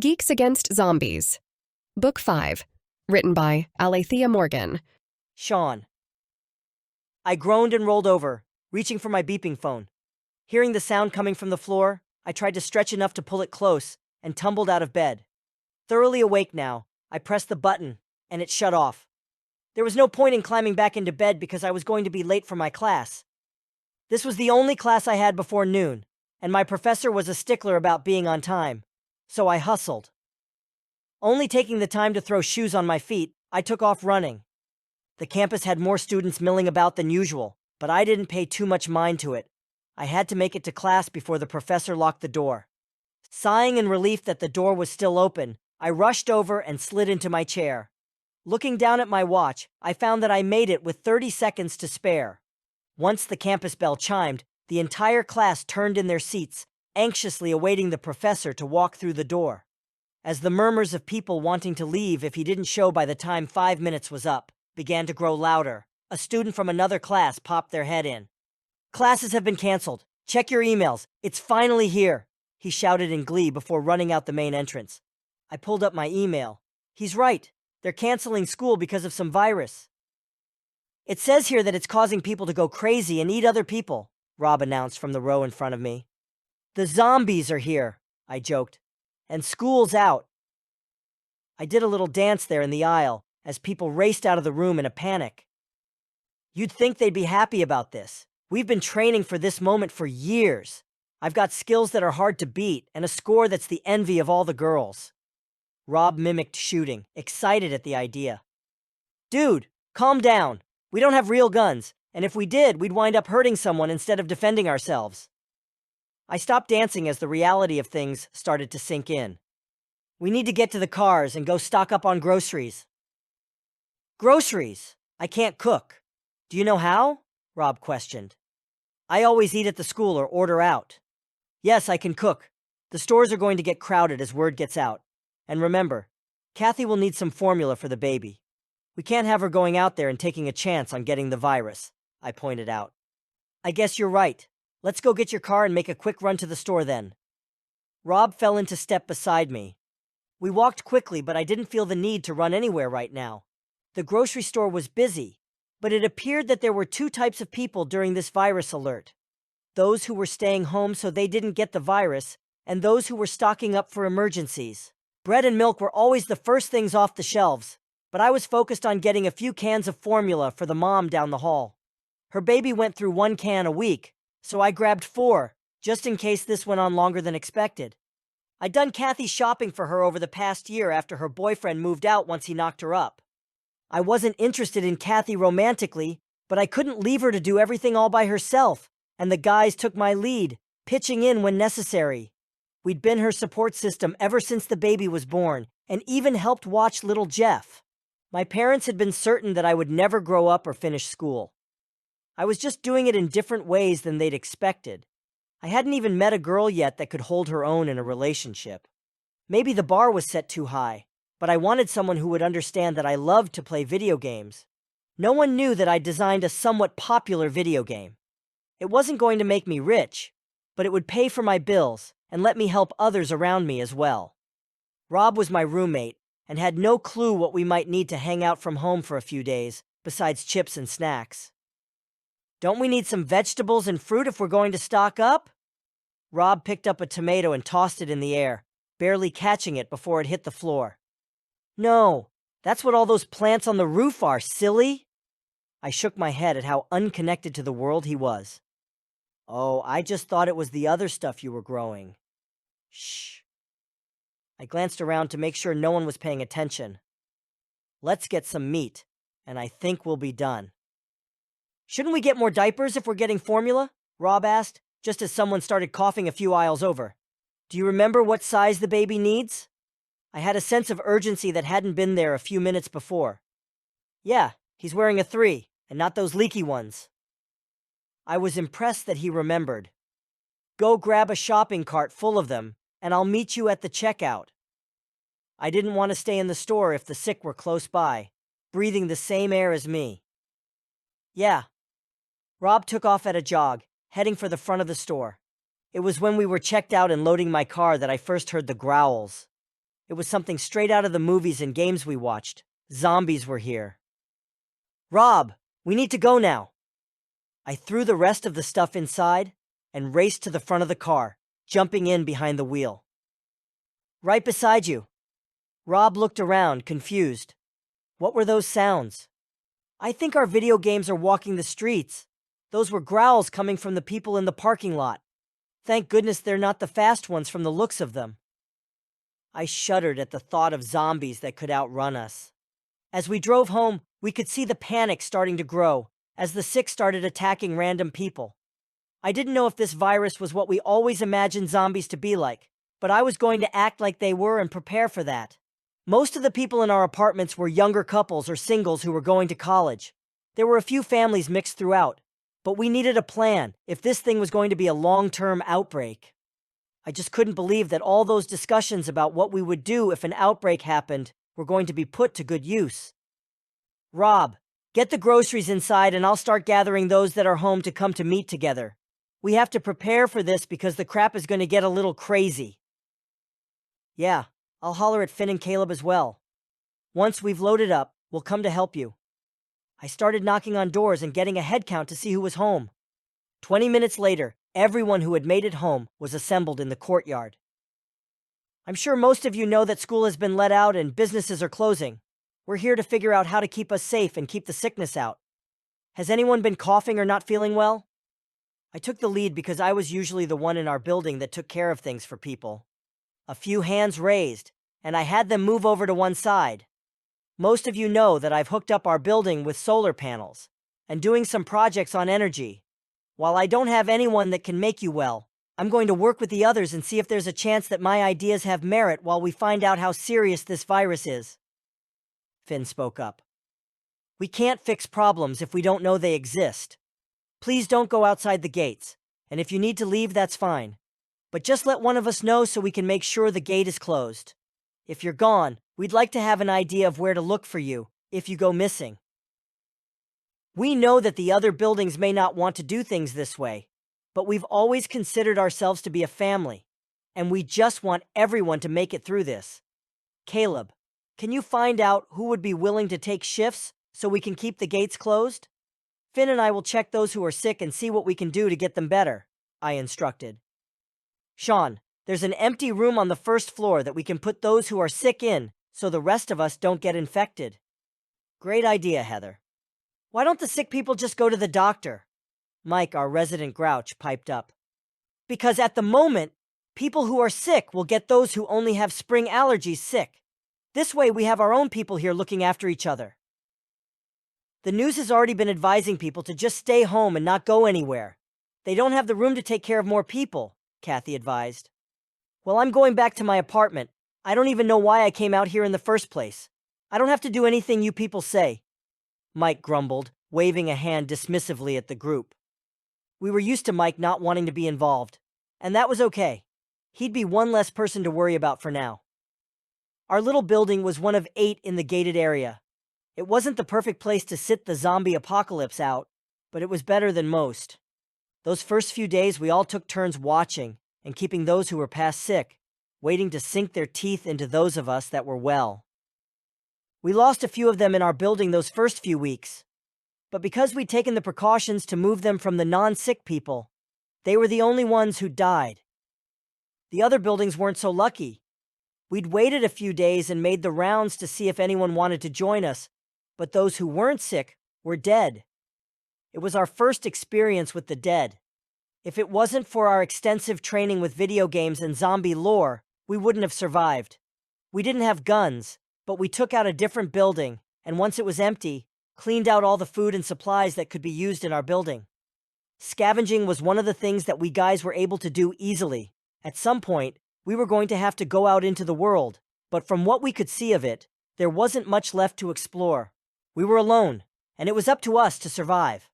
Geeks Against Zombies. Book 5. Written by Alethea Morgan. Sean. I groaned and rolled over, reaching for my beeping phone. Hearing the sound coming from the floor, I tried to stretch enough to pull it close and tumbled out of bed. Thoroughly awake now, I pressed the button, and it shut off. There was no point in climbing back into bed because I was going to be late for my class. This was the only class I had before noon, and my professor was a stickler about being on time, so I hustled. Only taking the time to throw shoes on my feet, I took off running. The campus had more students milling about than usual, but I didn't pay too much mind to it. I had to make it to class before the professor locked the door. Sighing in relief that the door was still open, I rushed over and slid into my chair. Looking down at my watch, I found that I made it with 30 seconds to spare. Once the campus bell chimed, the entire class turned in their seats, anxiously awaiting the professor to walk through the door. As the murmurs of people wanting to leave if he didn't show by the time 5 minutes was up began to grow louder, a student from another class popped their head in. "Classes have been canceled. Check your emails. It's finally here," he shouted in glee before running out the main entrance. I pulled up my email. He's right. They're canceling school because of some virus. "It says here that it's causing people to go crazy and eat other people," Rob announced from the row in front of me. "The zombies are here," I joked. "And school's out." I did a little dance there in the aisle as people raced out of the room in a panic. You'd think they'd be happy about this. We've been training for this moment for years. I've got skills that are hard to beat and a score that's the envy of all the girls. Rob mimicked shooting, excited at the idea. "Dude, calm down. We don't have real guns, and if we did, we'd wind up hurting someone instead of defending ourselves." I stopped dancing as the reality of things started to sink in. "We need to get to the cars and go stock up on groceries." "Groceries? I can't cook. Do you know how?" Rob questioned. "I always eat at the school or order out." "Yes, I can cook. The stores are going to get crowded as word gets out. And remember, Kathy will need some formula for the baby. We can't have her going out there and taking a chance on getting the virus," I pointed out. "I guess you're right. Let's go get your car and make a quick run to the store then." Rob fell into step beside me. We walked quickly, but I didn't feel the need to run anywhere right now. The grocery store was busy, but it appeared that there were two types of people during this virus alert. Those who were staying home so they didn't get the virus, and those who were stocking up for emergencies. Bread and milk were always the first things off the shelves, but I was focused on getting a few cans of formula for the mom down the hall. Her baby went through 1 can a week, so I grabbed 4, just in case this went on longer than expected. I'd done Kathy's shopping for her over the past year after her boyfriend moved out once he knocked her up. I wasn't interested in Kathy romantically, but I couldn't leave her to do everything all by herself, and the guys took my lead, pitching in when necessary. We'd been her support system ever since the baby was born, and even helped watch little Jeff. My parents had been certain that I would never grow up or finish school. I was just doing it in different ways than they'd expected. I hadn't even met a girl yet that could hold her own in a relationship. Maybe the bar was set too high, but I wanted someone who would understand that I loved to play video games. No one knew that I designed a somewhat popular video game. It wasn't going to make me rich, but it would pay for my bills and let me help others around me as well. Rob was my roommate and had no clue what we might need to hang out from home for a few days, besides chips and snacks. "Don't we need some vegetables and fruit if we're going to stock up?" Rob picked up a tomato and tossed it in the air, barely catching it before it hit the floor. "No, that's what all those plants on the roof are, silly." I shook my head at how unconnected to the world he was. "Oh, I just thought it was the other stuff you were growing." "Shh." I glanced around to make sure no one was paying attention. "Let's get some meat, and I think we'll be done." "Shouldn't we get more diapers if we're getting formula?" Rob asked, just as someone started coughing a few aisles over. "Do you remember what size the baby needs?" I had a sense of urgency that hadn't been there a few minutes before. "Yeah, he's wearing a 3, and not those leaky ones." I was impressed that he remembered. "Go grab a shopping cart full of them, and I'll meet you at the checkout." I didn't want to stay in the store if the sick were close by, breathing the same air as me. "Yeah." Rob took off at a jog, heading for the front of the store. It was when we were checked out and loading my car that I first heard the growls. It was something straight out of the movies and games we watched. Zombies were here. Rob, we need to go now. I threw the rest of the stuff inside and raced to the front of the car, jumping in behind the wheel. Right beside you. Rob looked around, confused. What were those sounds? I think our video games are walking the streets. Those were growls coming from the people in the parking lot. Thank goodness they're not the fast ones from the looks of them. I shuddered at the thought of zombies that could outrun us. As we drove home, we could see the panic starting to grow as the sick started attacking random people. I didn't know if this virus was what we always imagined zombies to be like, but I was going to act like they were and prepare for that. Most of the people in our apartments were younger couples or singles who were going to college. There were a few families mixed throughout, but we needed a plan if this thing was going to be a long-term outbreak. I just couldn't believe that all those discussions about what we would do if an outbreak happened were going to be put to good use. Rob, get the groceries inside and I'll start gathering those that are home to come to meet together. We have to prepare for this because the crap is going to get a little crazy. Yeah, I'll holler at Finn and Caleb as well. Once we've loaded up, we'll come to help you. I started knocking on doors and getting a head count to see who was home. 20 minutes later, everyone who had made it home was assembled in the courtyard. I'm sure most of you know that school has been let out and businesses are closing. We're here to figure out how to keep us safe and keep the sickness out. Has anyone been coughing or not feeling well? I took the lead because I was usually the one in our building that took care of things for people. A few hands raised, and I had them move over to one side. Most of you know that I've hooked up our building with solar panels and doing some projects on energy. While I don't have anyone that can make you well, I'm going to work with the others and see if there's a chance that my ideas have merit while we find out how serious this virus is. Finn spoke up. We can't fix problems if we don't know they exist. Please don't go outside the gates, and if you need to leave, that's fine. But just let one of us know so we can make sure the gate is closed. If you're gone, we'd like to have an idea of where to look for you if you go missing. We know that the other buildings may not want to do things this way, but we've always considered ourselves to be a family, and we just want everyone to make it through this. Caleb, can you find out who would be willing to take shifts so we can keep the gates closed? Finn and I will check those who are sick and see what we can do to get them better, I instructed. Sean, there's an empty room on the first floor that we can put those who are sick in so the rest of us don't get infected. Great idea, Heather. Why don't the sick people just go to the doctor? Mike, our resident grouch, piped up. Because at the moment, people who are sick will get those who only have spring allergies sick. This way we have our own people here looking after each other. The news has already been advising people to just stay home and not go anywhere. They don't have the room to take care of more people, Kathy advised. Well, I'm going back to my apartment. I don't even know why I came out here in the first place. I don't have to do anything you people say, Mike grumbled, waving a hand dismissively at the group. We were used to Mike not wanting to be involved, and that was okay. He'd be one less person to worry about for now. Our little building was one of 8 in the gated area. It wasn't the perfect place to sit the zombie apocalypse out, but it was better than most. Those first few days we all took turns watching and keeping those who were past sick, waiting to sink their teeth into those of us that were well. We lost a few of them in our building those first few weeks, but because we'd taken the precautions to move them from the non-sick people, they were the only ones who died. The other buildings weren't so lucky. We'd waited a few days and made the rounds to see if anyone wanted to join us, but those who weren't sick were dead. It was our first experience with the dead. If it wasn't for our extensive training with video games and zombie lore, we wouldn't have survived. We didn't have guns, but we took out a different building, and once it was empty, cleaned out all the food and supplies that could be used in our building. Scavenging was one of the things that we guys were able to do easily. At some point, we were going to have to go out into the world, but from what we could see of it, there wasn't much left to explore. We were alone, and it was up to us to survive.